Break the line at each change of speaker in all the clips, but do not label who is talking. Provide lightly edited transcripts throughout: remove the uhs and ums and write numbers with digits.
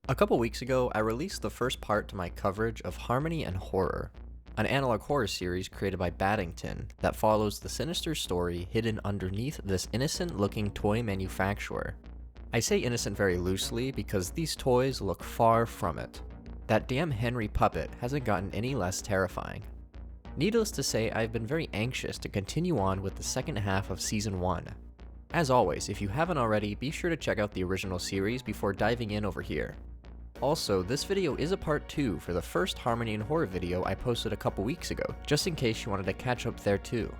A couple weeks ago, I released the first part to my coverage of Harmony and Horror, an analog horror series created by Baddington that follows the sinister story hidden underneath this innocent-looking toy manufacturer. I say innocent very loosely because these toys look far from it. That damn Henry puppet hasn't gotten any less terrifying. Needless to say, I've been very anxious to continue on with the second half of Season 1. As always, if you haven't already, be sure to check out the original series before diving in over here. Also, this video is a part 2 for the first Harmony and Horror video I posted a couple weeks ago, just in case you wanted to catch up there too.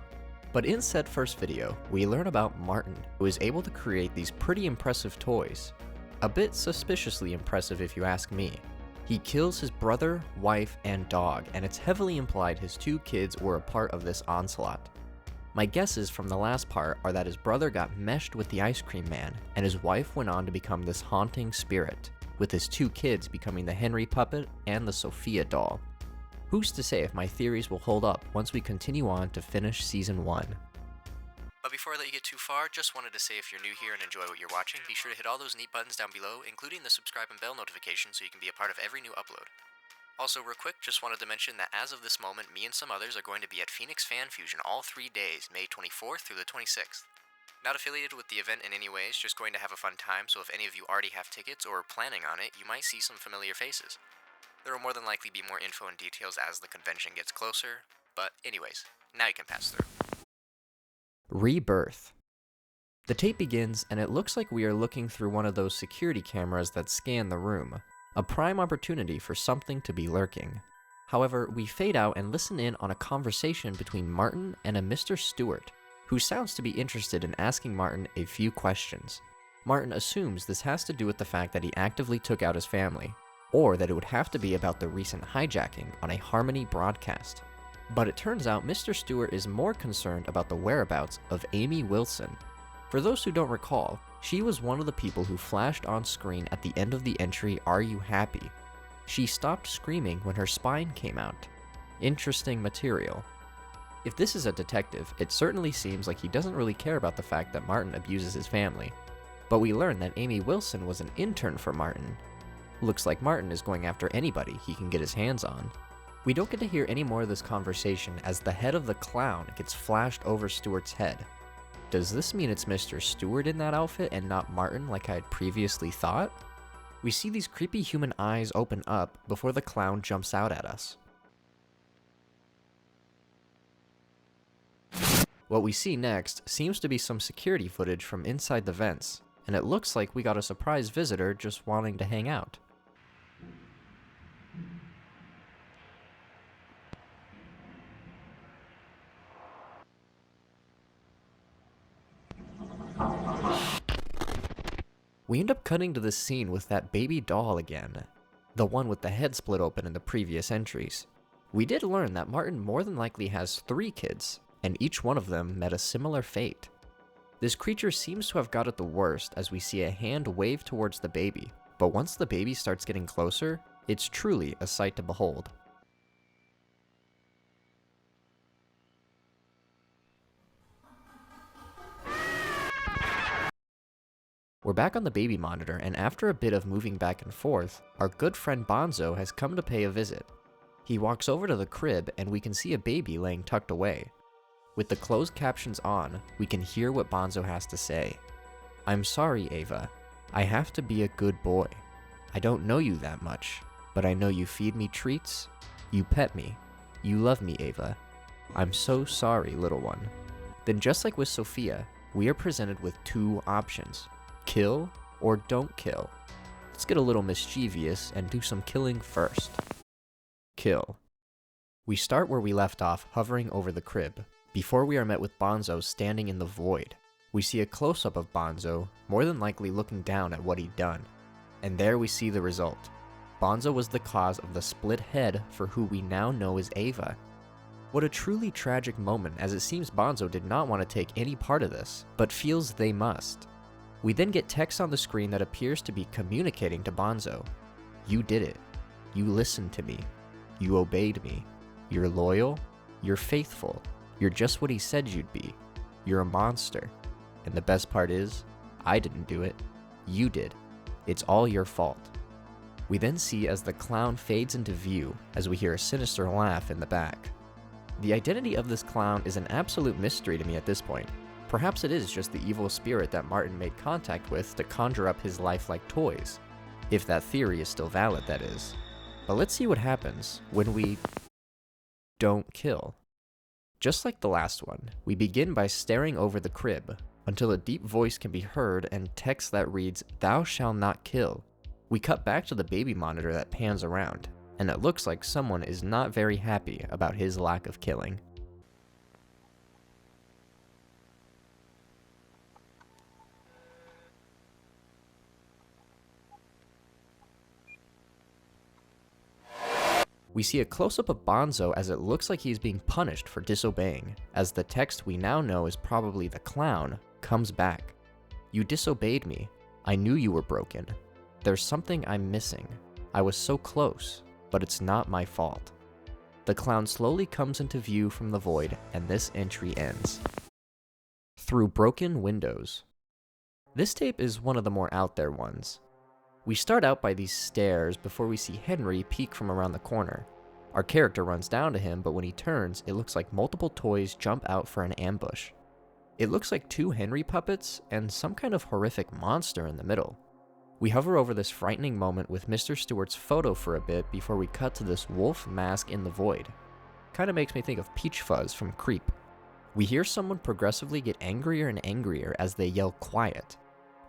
But in said first video, we learn about Martin, who is able to create these pretty impressive toys. A bit suspiciously impressive if you ask me. He kills his brother, wife, and dog, and it's heavily implied his 2 kids were a part of this onslaught. My guesses from the last part are that his brother got meshed with the ice cream man, and his wife went on to become this haunting spirit, with his 2 kids becoming the Henry puppet and the Sophia doll. Who's to say if my theories will hold up once we continue on to finish Season 1. But before I let you get too far, just wanted to say if you're new here and enjoy what you're watching, be sure to hit all those neat buttons down below, including the subscribe and bell notification so you can be a part of every new upload. Also, real quick, just wanted to mention that as of this moment, me and some others are going to be at Phoenix Fan Fusion all 3 days, May 24th through the 26th. Not affiliated with the event in any ways, just going to have a fun time, so if any of you already have tickets or are planning on it, you might see some familiar faces. There will more than likely be more info and details as the convention gets closer, but anyways, now you can pass through. Rebirth. The tape begins, and it looks like we are looking through one of those security cameras that scan the room. A prime opportunity for something to be lurking. However, we fade out and listen in on a conversation between Martin and a Mr. Stewart, who sounds to be interested in asking Martin a few questions. Martin assumes this has to do with the fact that he actively took out his family, or that it would have to be about the recent hijacking on a Harmony broadcast. But it turns out Mr. Stewart is more concerned about the whereabouts of Amy Wilson. For those who don't recall, she was one of the people who flashed on screen at the end of the entry, "Are You Happy?" She stopped screaming when her spine came out. Interesting material. If this is a detective, it certainly seems like he doesn't really care about the fact that Martin abuses his family. But we learn that Amy Wilson was an intern for Martin. Looks like Martin is going after anybody he can get his hands on. We don't get to hear any more of this conversation as the head of the clown gets flashed over Stewart's head. Does this mean it's Mr. Stewart in that outfit and not Martin like I had previously thought? We see these creepy human eyes open up before the clown jumps out at us. What we see next seems to be some security footage from inside the vents, and it looks like we got a surprise visitor just wanting to hang out. We end up cutting to this scene with that baby doll again, the one with the head split open in the previous entries. We did learn that Martin more than likely has 3 kids, and each one of them met a similar fate. This creature seems to have got it the worst as we see a hand wave towards the baby, but once the baby starts getting closer, it's truly a sight to behold. We're back on the baby monitor, and after a bit of moving back and forth, our good friend Bonzo has come to pay a visit. He walks over to the crib, and we can see a baby laying tucked away. With the closed captions on, we can hear what Bonzo has to say. "I'm sorry, Ava. I have to be a good boy. I don't know you that much, but I know you feed me treats, you pet me, you love me, Ava. I'm so sorry, little one." Then just like with Sophia, we are presented with 2 options. Kill or don't kill. Let's get a little mischievous and do some killing first. Kill. We start where we left off, hovering over the crib, before we are met with Bonzo standing in the void. We see a close-up of Bonzo, more than likely looking down at what he'd done. And there we see the result. Bonzo was the cause of the split head for who we now know as Ava. What a truly tragic moment, as it seems Bonzo did not want to take any part of this, but feels they must. We then get text on the screen that appears to be communicating to Bonzo. "You did it. You listened to me. You obeyed me. You're loyal. You're faithful. You're just what he said you'd be. You're a monster. And the best part is, I didn't do it. You did. It's all your fault." We then see as the clown fades into view as we hear a sinister laugh in the back. The identity of this clown is an absolute mystery to me at this point. Perhaps it is just the evil spirit that Martin made contact with to conjure up his lifelike toys. If that theory is still valid, that is. But let's see what happens when we don't kill. Just like the last one, we begin by staring over the crib until a deep voice can be heard and text that reads, "Thou shalt not kill." We cut back to the baby monitor that pans around, and it looks like someone is not very happy about his lack of killing. We see a close-up of Bonzo as it looks like he is being punished for disobeying, as the text we now know is probably the clown comes back. "You disobeyed me. I knew you were broken. There's something I'm missing. I was so close, but it's not my fault." The clown slowly comes into view from the void, and this entry ends. Through broken windows. This tape is one of the more out there ones. We start out by these stairs before we see Henry peek from around the corner. Our character runs down to him, but when he turns, it looks like multiple toys jump out for an ambush. It looks like 2 Henry puppets and some kind of horrific monster in the middle. We hover over this frightening moment with Mr. Stewart's photo for a bit before we cut to this wolf mask in the void. Kinda makes me think of Peach Fuzz from Creep. We hear someone progressively get angrier and angrier as they yell "quiet,"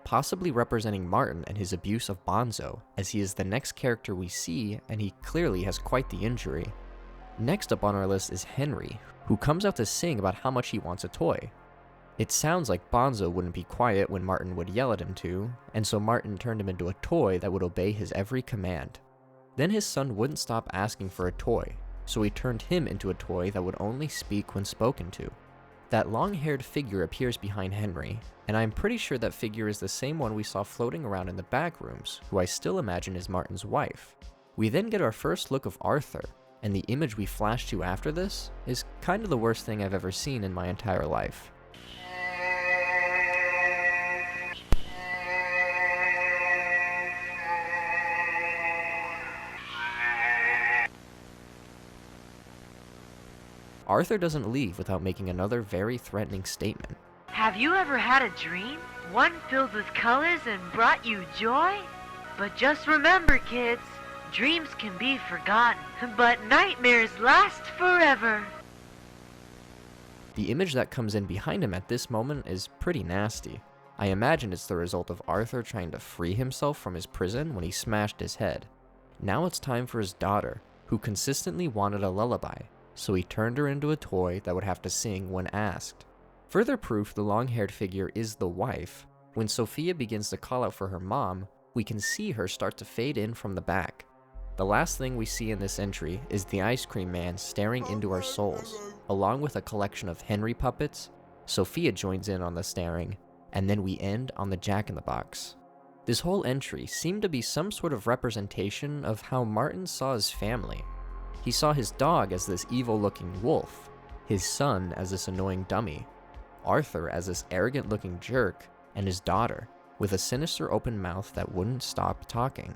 possibly representing Martin and his abuse of Bonzo, as he is the next character we see and he clearly has quite the injury. Next up on our list is Henry, who comes out to sing about how much he wants a toy. It sounds like Bonzo wouldn't be quiet when Martin would yell at him to, and so Martin turned him into a toy that would obey his every command. Then his son wouldn't stop asking for a toy, so he turned him into a toy that would only speak when spoken to. That long-haired figure appears behind Henry, and I'm pretty sure that figure is the same one we saw floating around in the back rooms, who I still imagine is Martin's wife. We then get our first look of Arthur, and the image we flash to after this is kind of the worst thing I've ever seen in my entire life. Arthur doesn't leave without making another very threatening statement.
Have you ever had a dream? One filled with colors and brought you joy? But just remember, kids, dreams can be forgotten, but nightmares last forever.
The image that comes in behind him at this moment is pretty nasty. I imagine it's the result of Arthur trying to free himself from his prison when he smashed his head. Now it's time for his daughter, who consistently wanted a lullaby, so he turned her into a toy that would have to sing when asked. Further proof the long-haired figure is the wife. When Sophia begins to call out for her mom, we can see her start to fade in from the back. The last thing we see in this entry is the ice cream man staring into our souls, along with a collection of Henry puppets. Sophia joins in on the staring, and then we end on the Jack-in-the-Box. This whole entry seemed to be some sort of representation of how Martin saw his family. He saw his dog as this evil-looking wolf, his son as this annoying dummy, Arthur as this arrogant-looking jerk, and his daughter, with a sinister open mouth that wouldn't stop talking.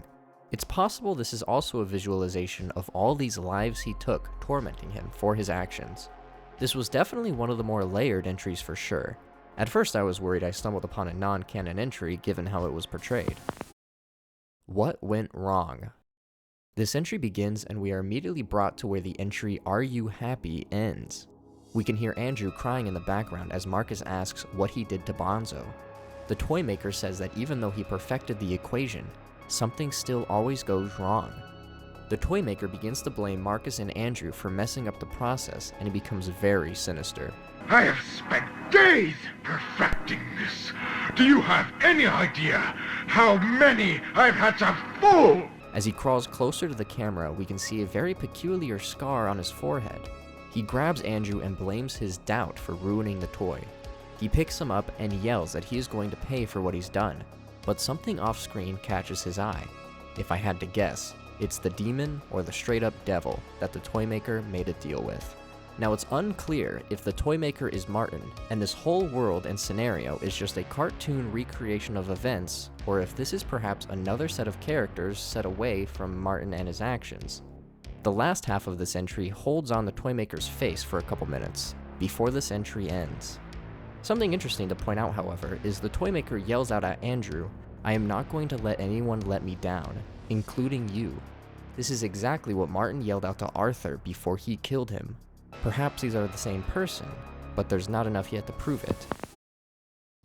It's possible this is also a visualization of all these lives he took tormenting him for his actions. This was definitely one of the more layered entries for sure. At first I was worried I stumbled upon a non-canon entry given how it was portrayed. What went wrong? This entry begins and we are immediately brought to where the entry "Are you happy?" ends. We can hear Andrew crying in the background as Marcus asks what he did to Bonzo. The toy maker says that even though he perfected the equation, something still always goes wrong. The toy maker begins to blame Marcus and Andrew for messing up the process, and he becomes very sinister.
"I have spent days perfecting this. Do you have any idea how many I've had to fool?"
As he crawls closer to the camera, we can see a very peculiar scar on his forehead. He grabs Andrew and blames his doubt for ruining the toy. He picks him up and yells that he is going to pay for what he's done, but something off-screen catches his eye. If I had to guess, it's the demon or the straight-up devil that the toy maker made a deal with. Now it's unclear if the toy maker is Martin, and this whole world and scenario is just a cartoon recreation of events, or if this is perhaps another set of characters set away from Martin and his actions. The last half of this entry holds on the toy maker's face for a couple minutes, before this entry ends. Something interesting to point out, however, is the toy maker yells out at Andrew, "I am not going to let anyone let me down, including you." This is exactly what Martin yelled out to Arthur before he killed him. Perhaps these are the same person, but there's not enough yet to prove it.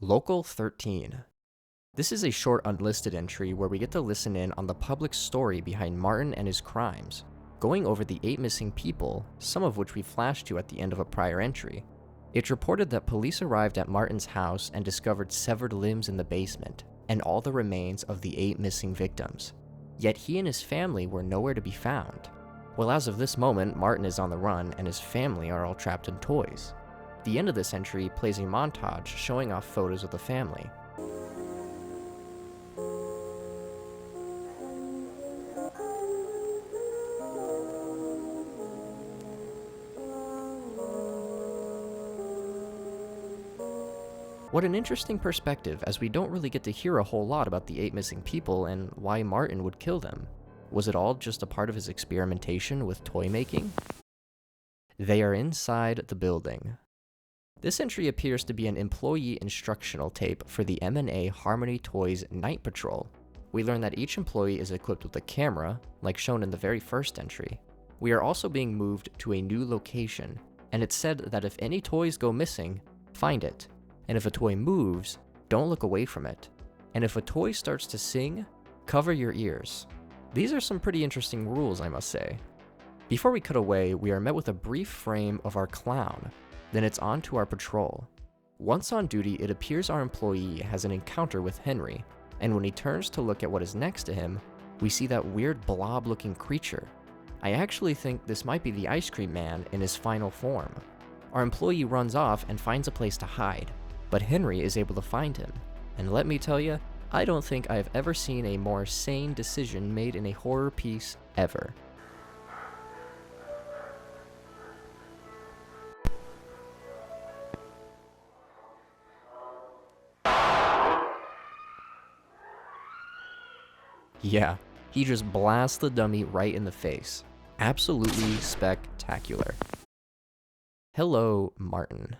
Local 13. This is a short unlisted entry where we get to listen in on the public story behind Martin and his crimes, going over the 8 missing people, some of which we flashed to at the end of a prior entry. It's reported that police arrived at Martin's house and discovered severed limbs in the basement, and all the remains of the 8 missing victims. Yet he and his family were nowhere to be found. Well, as of this moment, Martin is on the run and his family are all trapped in toys. The end of this entry plays a montage showing off photos of the family. What an interesting perspective, as we don't really get to hear a whole lot about the 8 missing people and why Martin would kill them. Was it all just a part of his experimentation with toy making? They are inside the building. This entry appears to be an employee instructional tape for the M&A Harmony Toys Night Patrol. We learn that each employee is equipped with a camera, like shown in the very first entry. We are also being moved to a new location, and it's said that if any toys go missing, find it. And if a toy moves, don't look away from it. And if a toy starts to sing, cover your ears. These are some pretty interesting rules, I must say. Before we cut away, we are met with a brief frame of our clown. Then it's on to our patrol. Once on duty, it appears our employee has an encounter with Henry, and when he turns to look at what is next to him, we see that weird blob-looking creature. I actually think this might be the Ice Cream Man in his final form. Our employee runs off and finds a place to hide, but Henry is able to find him. And let me tell you, I don't think I've ever seen a more sane decision made in a horror piece ever. Yeah, he just blasts the dummy right in the face. Absolutely spectacular. Hello, Martin.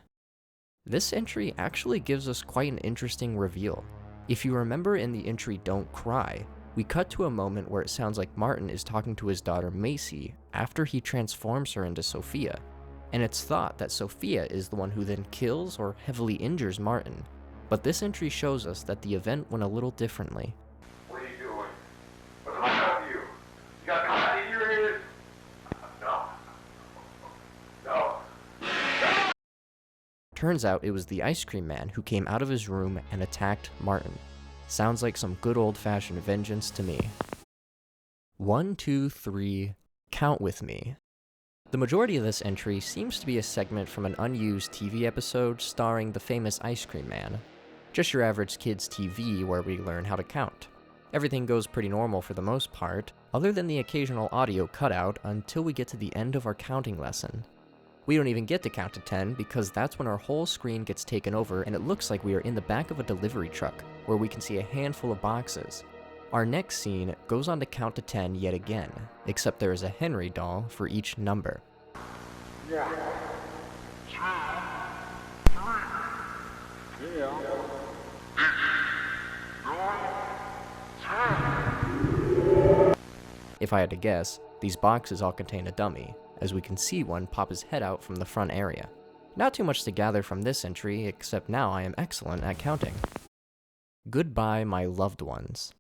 This entry actually gives us quite an interesting reveal. If you remember in the entry Don't Cry, we cut to a moment where it sounds like Martin is talking to his daughter Macy after he transforms her into Sophia, and it's thought that Sophia is the one who then kills or heavily injures Martin. But this entry shows us that the event went a little differently.
What are you doing? What's wrong with you? You got cotton in your ears? No. No.
Turns out it was the Ice Cream Man who came out of his room and attacked Martin. Sounds like some good old-fashioned vengeance to me. 1, 2, 3, count with me. The majority of this entry seems to be a segment from an unused TV episode starring the famous Ice Cream Man. Just your average kids' TV where we learn how to count. Everything goes pretty normal for the most part, other than the occasional audio cutout until we get to the end of our counting lesson. We don't even get to count to 10 because that's when our whole screen gets taken over and it looks like we are in the back of a delivery truck where we can see a handful of boxes. Our next scene goes on to count to 10 yet again, except there is a Henry doll for each number. If I had to guess, these boxes all contain a dummy, as we can see one pop his head out from the front area. Not too much to gather from this entry, except now I am excellent at counting. Goodbye, my loved ones.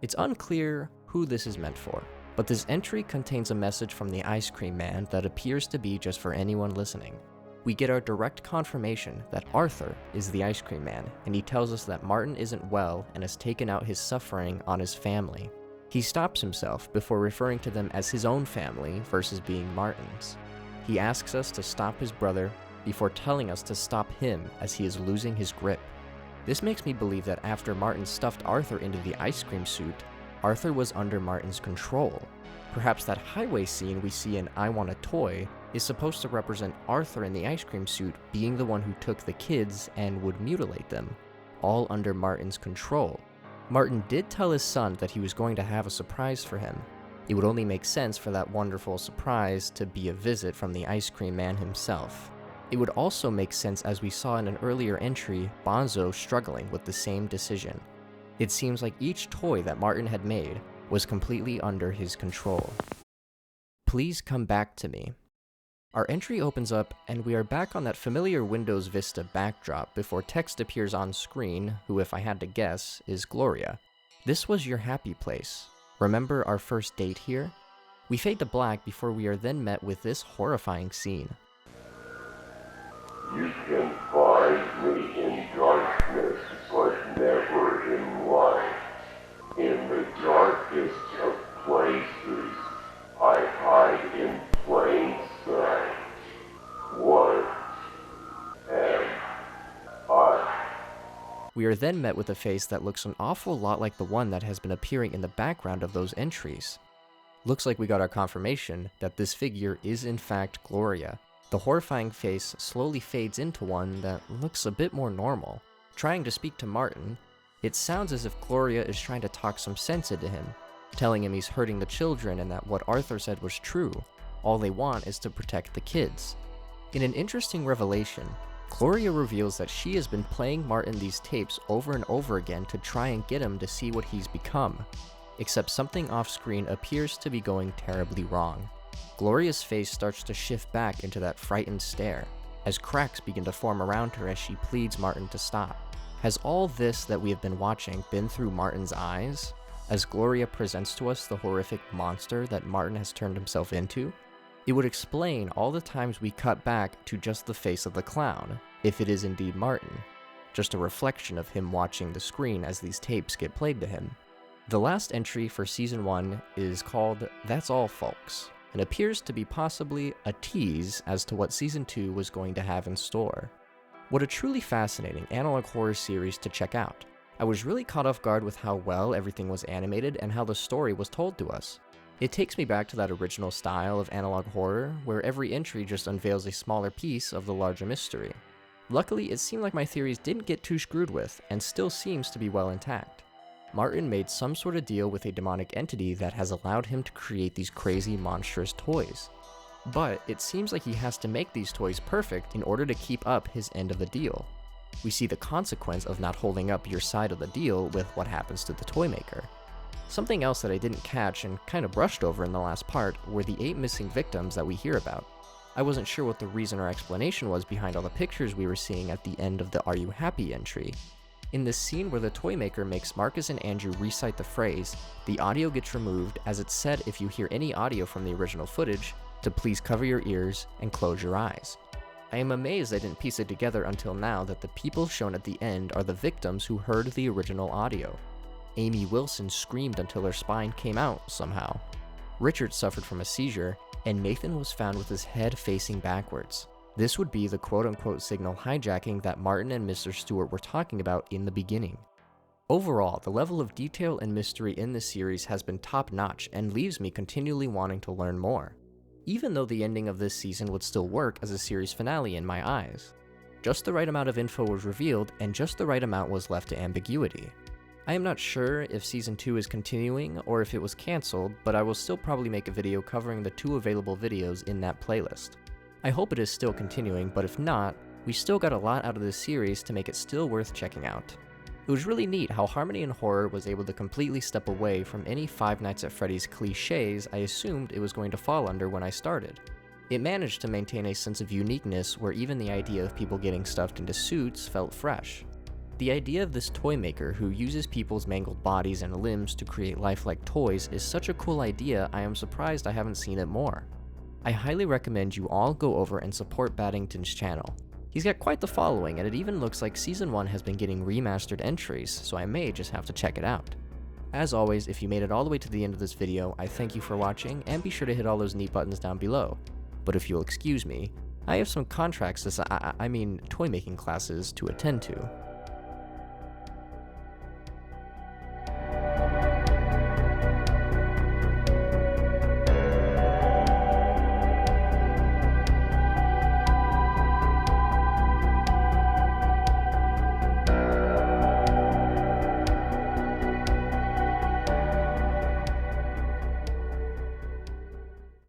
It's unclear who this is meant for, but this entry contains a message from the Ice Cream Man that appears to be just for anyone listening. We get our direct confirmation that Arthur is the Ice Cream Man, and he tells us that Martin isn't well and has taken out his suffering on his family. He stops himself before referring to them as his own family versus being Martin's. He asks us to stop his brother before telling us to stop him as he is losing his grip. This makes me believe that after Martin stuffed Arthur into the ice cream suit, Arthur was under Martin's control. Perhaps that highway scene we see in I Want a Toy is supposed to represent Arthur in the ice cream suit being the one who took the kids and would mutilate them, all under Martin's control. Martin did tell his son that he was going to have a surprise for him. It would only make sense for that wonderful surprise to be a visit from the ice cream man himself. It would also make sense, as we saw in an earlier entry, Bonzo struggling with the same decision. It seems like each toy that Martin had made was completely under his control. Please come back to me. Our entry opens up, and we are back on that familiar Windows Vista backdrop before text appears on screen, who, if I had to guess, is Gloria. This was your happy place. Remember our first date here? We fade to black before we are then met with this horrifying scene.
You can find me in darkness, but never in light. In the darkest of places, I hide in plain sight. What am I?
We are then met with a face that looks an awful lot like the one that has been appearing in the background of those entries. Looks like we got our confirmation that this figure is in fact Gloria. The horrifying face slowly fades into one that looks a bit more normal. Trying to speak to Martin, it sounds as if Gloria is trying to talk some sense into him, telling him he's hurting the children and that what Arthur said was true. All they want is to protect the kids. In an interesting revelation, Gloria reveals that she has been playing Martin these tapes over and over again to try and get him to see what he's become. Except something off-screen appears to be going terribly wrong. Gloria's face starts to shift back into that frightened stare, as cracks begin to form around her as she pleads Martin to stop. Has all this that we have been watching been through Martin's eyes, as Gloria presents to us the horrific monster that Martin has turned himself into? It would explain all the times we cut back to just the face of the clown, if it is indeed Martin, just a reflection of him watching the screen as these tapes get played to him. The last entry for Season 1 is called That's All Folks, and appears to be possibly a tease as to what Season 2 was going to have in store. What a truly fascinating analog horror series to check out. I was really caught off guard with how well everything was animated and how the story was told to us. It takes me back to that original style of analog horror, where every entry just unveils a smaller piece of the larger mystery. Luckily, it seemed like my theories didn't get too screwed with, and still seems to be well intact. Martin made some sort of deal with a demonic entity that has allowed him to create these crazy monstrous toys. But it seems like he has to make these toys perfect in order to keep up his end of the deal. We see the consequence of not holding up your side of the deal with what happens to the toy maker. Something else that I didn't catch and kind of brushed over in the last part were the 8 missing victims that we hear about. I wasn't sure what the reason or explanation was behind all the pictures we were seeing at the end of the Are You Happy entry. In this scene where the toy maker makes Marcus and Andrew recite the phrase, the audio gets removed, as it's said if you hear any audio from the original footage, to please cover your ears and close your eyes. I am amazed I didn't piece it together until now that the people shown at the end are the victims who heard the original audio. Amy Wilson screamed until her spine came out somehow. Richard suffered from a seizure, and Nathan was found with his head facing backwards. This would be the quote-unquote signal hijacking that Martin and Mr. Stewart were talking about in the beginning. Overall, the level of detail and mystery in this series has been top-notch and leaves me continually wanting to learn more, even though the ending of this season would still work as a series finale in my eyes. Just the right amount of info was revealed, and just the right amount was left to ambiguity. I am not sure if Season 2 is continuing or if it was cancelled, but I will still probably make a video covering the 2 available videos in that playlist. I hope it is still continuing, but if not, we still got a lot out of this series to make it still worth checking out. It was really neat how Harmony and Horror was able to completely step away from any Five Nights at Freddy's cliches I assumed it was going to fall under when I started. It managed to maintain a sense of uniqueness where even the idea of people getting stuffed into suits felt fresh. The idea of this toy maker who uses people's mangled bodies and limbs to create lifelike toys is such a cool idea, I am surprised I haven't seen it more. I highly recommend you all go over and support Baddington's channel. He's got quite the following, and it even looks like Season 1 has been getting remastered entries, so I may just have to check it out. As always, if you made it all the way to the end of this video, I thank you for watching, and be sure to hit all those neat buttons down below. But if you'll excuse me, I have some contracts, toy making classes to attend to.